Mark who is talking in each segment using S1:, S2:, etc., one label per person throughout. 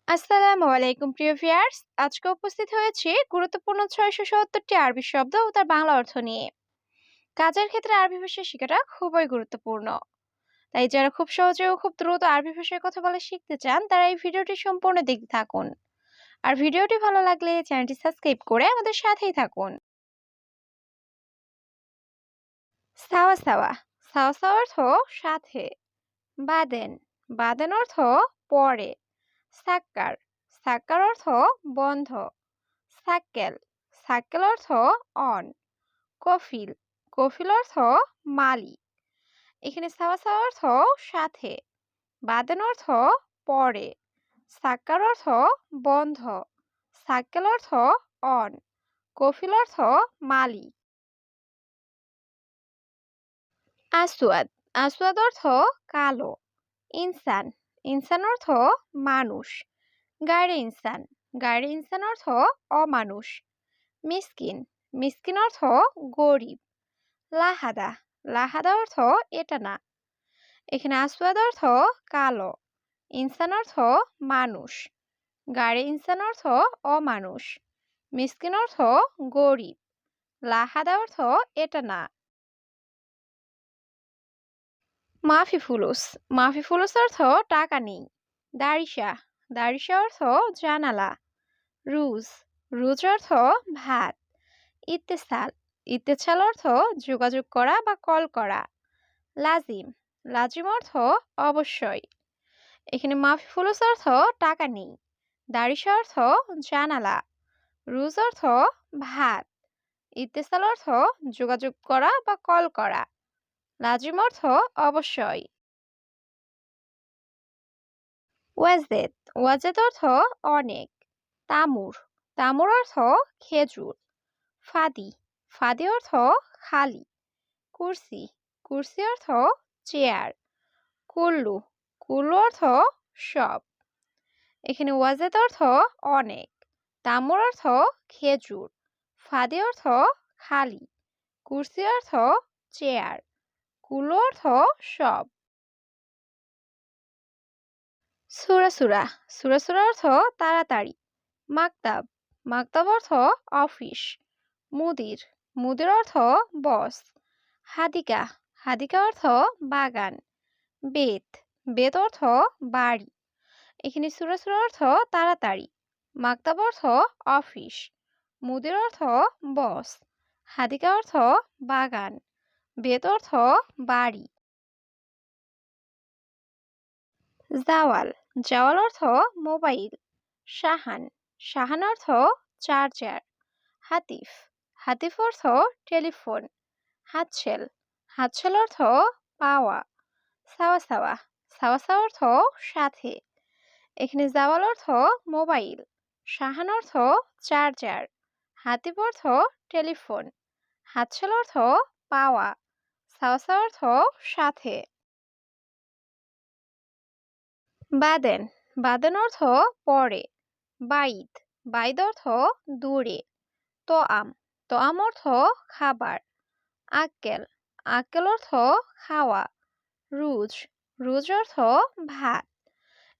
S1: আসসালামু আলাইকুম প্রিয় ভিউয়ার্স, আজকে উপস্থিত হয়েছি গুরুত্বপূর্ণ ৬৭০টি আরবি শব্দ ও তার বাংলা অর্থ নিয়ে। কাজের ক্ষেত্রে আরবি ভাষা শেখাটা খুবই গুরুত্বপূর্ণ। তাই যারা খুব সহজে ও খুব দ্রুত আরবি ভাষায় কথা বলা শিখতে চান তারা এই ভিডিওটি সম্পূর্ণ দেখতে থাকুন। আর ভিডিওটি ভালো লাগলে চ্যানেলটি সাবস্ক্রাইব করে আমাদের সাথেই থাকুন। সাওয়া সাওয়া, সাওয়া সাওয়া অর্থ সাথে। বাদেন, বাদেন অর্থ পরে। সাক্কার, সাক্কার অর্থ বন্ধ। সাক্কেল, সাক্কেল অর্থ অন। কফিল, কফিল অর্থ মালিক। এখানে সাওয়া সাওয়া অর্থ সাথে। বাদেন অর্থ পরে। সাক্কার অর্থ বন্ধ। সাক্কেল অর্থ অন। কফিল অর্থ মালিক। আসওয়াদ, আসওয়াদ অর্থ কালো। ইনসান, ইনসান অর্থ মানুষ। গায়রে ইনসান, গায়রে ইনসান অর্থ অমানুষ। মিসকিন, মিসকিন অর্থ গরিব। লাহাদা, লাহাদা অর্থ এটা না। এখানে আসওয়াদ অর্থ কালো। ইনসান অর্থ মানুষ। গাড়ি ইনসান অর্থ অমানুষ। মিসকিন অর্থ গরিব। লাহাদা অর্থ এটা না। মাফি ফুলুস, মাফি ফুলুস অর্থ টাকা নেই। দারিসা, দারিসা অর্থ জানালা। রুজ, রুজ অর্থ ভাত। ইত্তেসাল, ইত্তেসাল অর্থ যোগাযোগ করা বা কল করা। লাজিম, লাজিম অর্থ অবশ্যই। এখানে মাফি ফুলুস অর্থ টাকা নেই। দারিসা অর্থ জানালা। রুজ অর্থ ভাত। ইত্তেসাল অর্থ যোগাযোগ করা বা কল করা। লাজিম অর্থ অবশ্যই। ওয়াজেদ, ওয়াজেদ অর্থ অনেক। তামুর, তামুর অর্থ খেজুর। ফাদি, ফাদি অর্থ খালি। কুরসি, কুরসি অর্থ চেয়ার। কুল্লু, কুল্লু অর্থ সব। এখানে ওয়াজেদ অর্থ অনেক। তামুর অর্থ খেজুর। ফাদি অর্থ খালি। কুরসি অর্থ চেয়ার। কুল্লু অর্থ সব। সুরা সুরা, সুরা সুরা অর্থ তাড়াতাড়ি। মাকতাব, মাকতাব অর্থ অফিস। মুদির, মুদির অর্থ বস। হাদিকা, হাদিকা অর্থ বাগান। বেত, বেত অর্থ বাড়ি। এখানে সুরা সুরা অর্থ তাড়াতাড়ি। মাকতাব অর্থ অফিস। মুদির অর্থ বস। হাদিকা অর্থ বাগান। বেত অর্থ বাড়ি। জাওয়াল, জাওয়াল অর্থ মোবাইল। শাহান, শাহান অর্থ চার্জার। হাতিফ, হাতিফ অর্থ টেলিফোন। হাতছেল, হাতছেল অর্থ পাওয়া। সাওয়া সাওয়া, সাওয়া সাওয়া অর্থ সাথে। এখানে জাওয়াল অর্থ মোবাইল। শাহান অর্থ চার্জার। হাতিফ অর্থ টেলিফোন। হাতছেল অর্থ পাওয়া। সাওয়া সাওয়া অর্থ সাথে। বাদেন, বাদেন অর্থ পরে। বাইদ, বাইদ অর্থ দূরে। তোআম, তোআম অর্থ খাবার। আক্কেল, আক্কেল অর্থ খাওয়া। রুজ, রুজ অর্থ ভাত।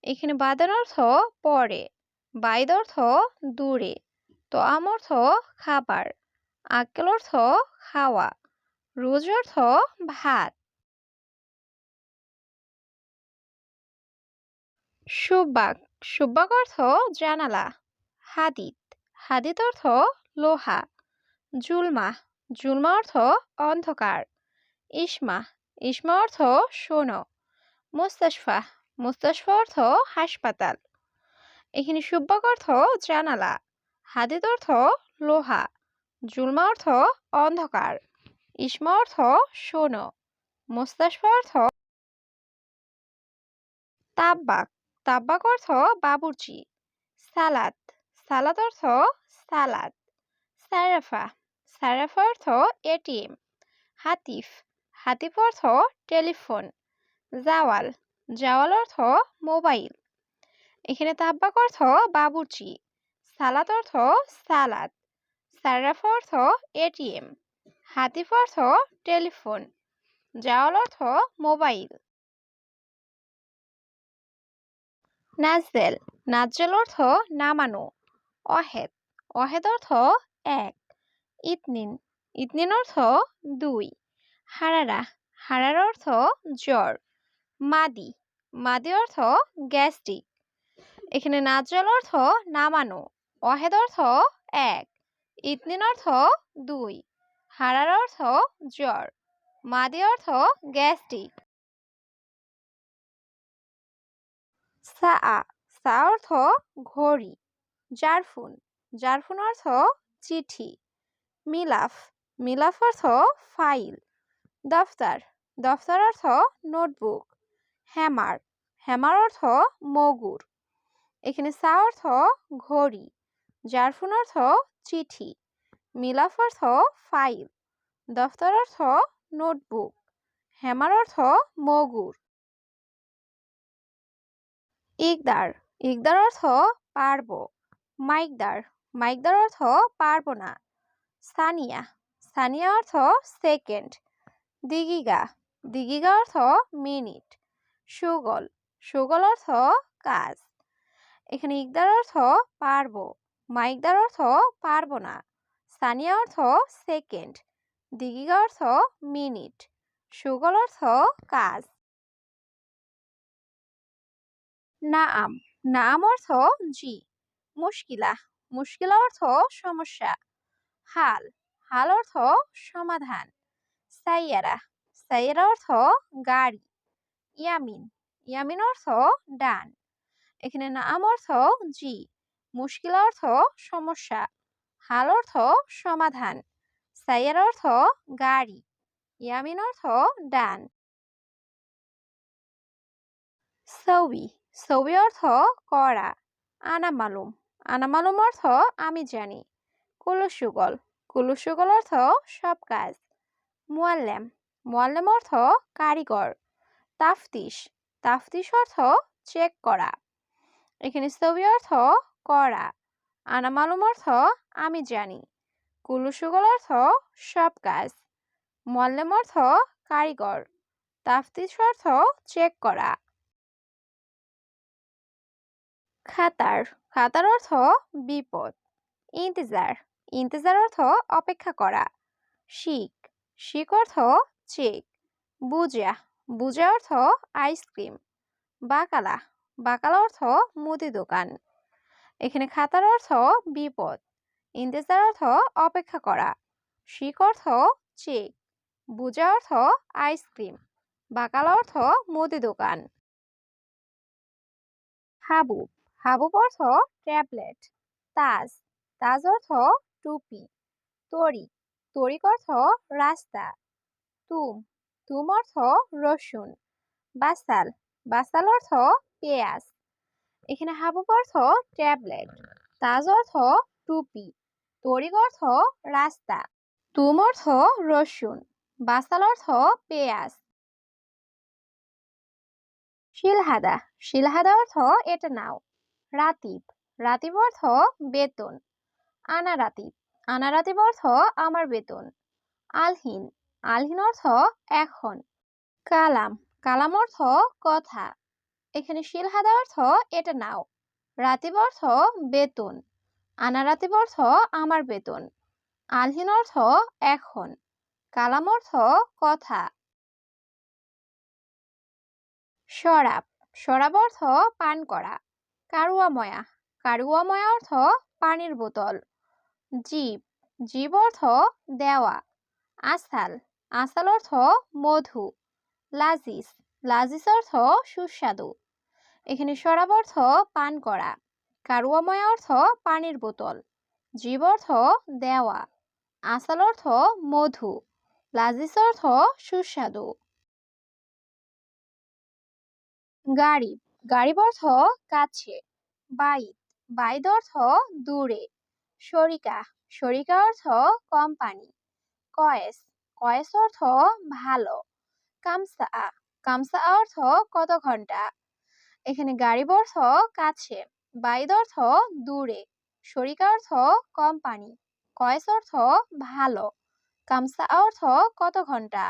S1: এখানে বাদেন অর্থ পরে। বাইদ অর্থ দূরে। তোআম অর্থ খাবার। আক্কেল অর্থ খাওয়া। রুজ অর্থ ভাত। সুব্বাক, সুব্বাক অর্থ জানালা। হাদিদ, হাদিদ অর্থ লোহা। জুলমা, জুলমা অর্থ অন্ধকার। ইসমা, ইসমা অর্থ শোনো। মুস্তাশফা, মুস্তাশফা অর্থ হাসপাতাল। এখানে সুব্বাক অর্থ জানালা। হাদিদ অর্থ লোহা। জুলমা অর্থ অন্ধকার। ইসমা অর্থ শোনো। মুস্তাশফা অর্থ। তাব্বাক, তাব্বাক অর্থ বাবুর্চি। সালাদ, সালাদ অর্থ সালাদ। সারাফা, সারাফা অর্থ এটিএম। হাতিফ, হাতিফ অর্থ টেলিফোন। জাওয়াল, জাওয়াল অর্থ মোবাইল। এখানে তাব্বাক অর্থ বাবুর্চি। সালাদ অর্থ সালাদ। সারাফা অর্থ এটিএম। হাতিফ অর্থ টেলিফোন। জাওয়াল অর্থ মোবাইল। নাজেল নাজেল অর্থ নামানো। অহেদ অহেদ অর্থ এক। ইতনিন ইতনিন অর্থ দুই। হারারা হারারা অর্থ জ্বর। মাদি মাদি অর্থ গ্যাস্ট্রিক। এখানে নাজেল অর্থ নামানো, অহেদ অর্থ এক, ইতনিন অর্থ দুই, হারার অর্থ জ্বর, মাদি অর্থ গ্যাস্ট্রিক। সা সা অর্থ ঘড়ি। জারফুন জারফুন অর্থ চিঠি। মিলাফ মিলাফ অর্থ ফাইল। দফতর দফতর অর্থ নোটবুক। হ্যামার হ্যামার অর্থ মগুর। এখানে সা অর্থ ঘড়ি, জারফুন অর্থ চিঠি, মিলাফ অর্থ ফাইল, দফতর অর্থ নোটবুক, হ্যামার অর্থ মগুর। ইকদার ইকদার অর্থ পারবো। মাইকদার মাইকদার অর্থ পারবো না। সানিয়া সানিয়া অর্থ সেকেন্ড। দিগিগা দিগিগা অর্থ মিনিট। সুগল সুগল অর্থ কাজ। এখানে ইকদার অর্থ পারবো, মাইকদার অর্থ পারবো না, সানিয়া অর্থ সেকেন্ড, দিগিগা অর্থ মিনিট, সুগল অর্থ কাজ। নাআম নাআম অর্থ জি। মুশকিলা মুশকিলা অর্থ সমস্যা। হাল হাল অর্থ সমাধান। সাইয়ারা সাইয়ারা অর্থ গাড়ি। ইয়ামিন ইয়ামিন অর্থ ডান। এখানে নাআম অর্থ জি, মুশকিল অর্থ সমস্যা, হাল অর্থ সমাধান, সাইয়ার অর্থ গাড়ি, ইয়ামিন অর্থ ডান। সৌবি সৌবি অর্থ করা। আনামালুম আনামালুম অর্থ আমি জানি। কুলুসুগল কুলুসুগল অর্থ সব কাজ। মুয়াল্লেম মুয়াল্লেম অর্থ কারিগর। তাফতিশ তাফতিশ অর্থ চেক করা। এখানে সৌবি অর্থ করা, আনামালুম অর্থ আমি জানি, কুলুসুগল অর্থ সব কাজ, মুয়াল্লেম অর্থ কারিগর, তাফতিশ অর্থ চেক করা। খাতার খাতার অর্থ বিপদ। ইন্তেজার ইন্তেজার অর্থ অপেক্ষা করা। শিক শিক অর্থ চেক। বুজা বুজা অর্থ আইসক্রিম। বাকালা বাকালা অর্থ মুদি দোকান। এখানে খাতার অর্থ বিপদ, ইন্তেজার অর্থ অপেক্ষা করা, শিক অর্থ চেক, বুজা অর্থ আইসক্রিম, বাকালা অর্থ মুদি দোকান। হাবুব হাবুব অর্থ ট্যাবলেট। তাজ তাজ অর্থ টুপি। তরিক তরিক অর্থ রাস্তা। তুম তুম অর্থ রসুন। বাসাল বাসাল অর্থ পেঁয়াজ। এখানে হাবুব অর্থ ট্যাবলেট, তাজ অর্থ টুপি, তরিক অর্থ রাস্তা, তুম অর্থ রসুন, বাসাল অর্থ পেঁয়াজ। শিলহাদা শিলহাদা অর্থ এটা নাও। রাতিব রাতিব অর্থ বেতন। আনা রাতিব আনা রাতিব অর্থ আমার বেতন। আলহিন আলহিন অর্থ এখন। কালাম কালাম অর্থ কথা। এখানে শিলহাদা অর্থ এটা নাও, রাতিব অর্থ বেতন, আনা রাতিব অর্থ আমার বেতন, আলহিন অর্থ এখন, কালাম অর্থ কথা। শরাব শরাব অর্থ পান করা। কারুয়াময়া কারুয়াময়া অর্থ পানির বোতল। জীব জীব অর্থ দেওয়া। আসাল আসাল অর্থ মধু। লাজিজ লাজিজ অর্থ সুস্বাদু। এখানে শরাব অর্থ পান করা, কারুয়াময়া অর্থ পানির বোতল, জীব অর্থ দেওয়া, আসাল অর্থ মধু, লাজিজ অর্থ সুস্বাদু। গারিব গারিব অর্থ কাছে। বাইদ বাইদ অর্থ দূরে। শরিকা শরিকা অর্থ কোম্পানি। কয়েস কয়েস অর্থ ভালো। কামসা কামসা অর্থ কত ঘন্টা। এখানে গারিব অর্থ কাছে, বাইদ অর্থ দূরে, শরিকা অর্থ কোম্পানি, কয়েস অর্থ ভালো, কামসা অর্থ কত ঘন্টা।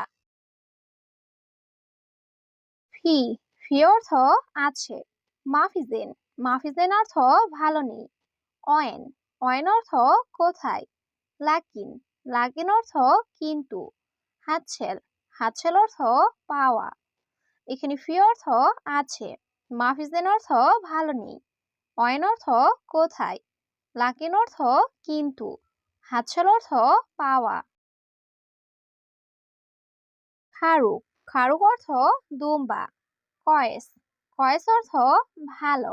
S1: ফি ফি অর্থ আছে। মাফিজেন, মাফিজেন অর্থ ভালো নেই। অয়েন, অয়েন অর্থ কোথায়। লাকিন, লাকিন অর্থ কিন্তু। হাতছেল, হাতছেল অর্থ পাওয়া। এখানে ফি অর্থ আছে। মাফিজেন অর্থ ভালো নেই। অয়েন অর্থ কোথায়। লাকিন অর্থ কিন্তু। হাতছেল অর্থ পাওয়া। খারুক, খারুক অর্থ দুম্বা। কয়েস, কয়েস অর্থ ভালো।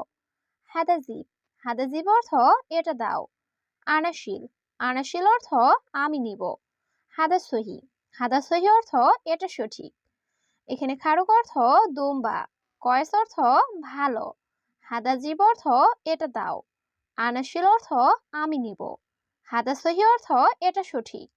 S1: হাদাজিব, হাদাজিব অর্থ এটা দাও। আনাশিল, আনাশিল অর্থ আমি নিব। হাদাসহি, হাদাসহি অর্থ এটা সঠিক। এখানে খারুক অর্থ দুম্বা, কয়েস অর্থ ভালো, হাদাজিব অর্থ এটা দাও, আনাশিল অর্থ আমি নিব, হাদাসহি অর্থ এটা সঠিক।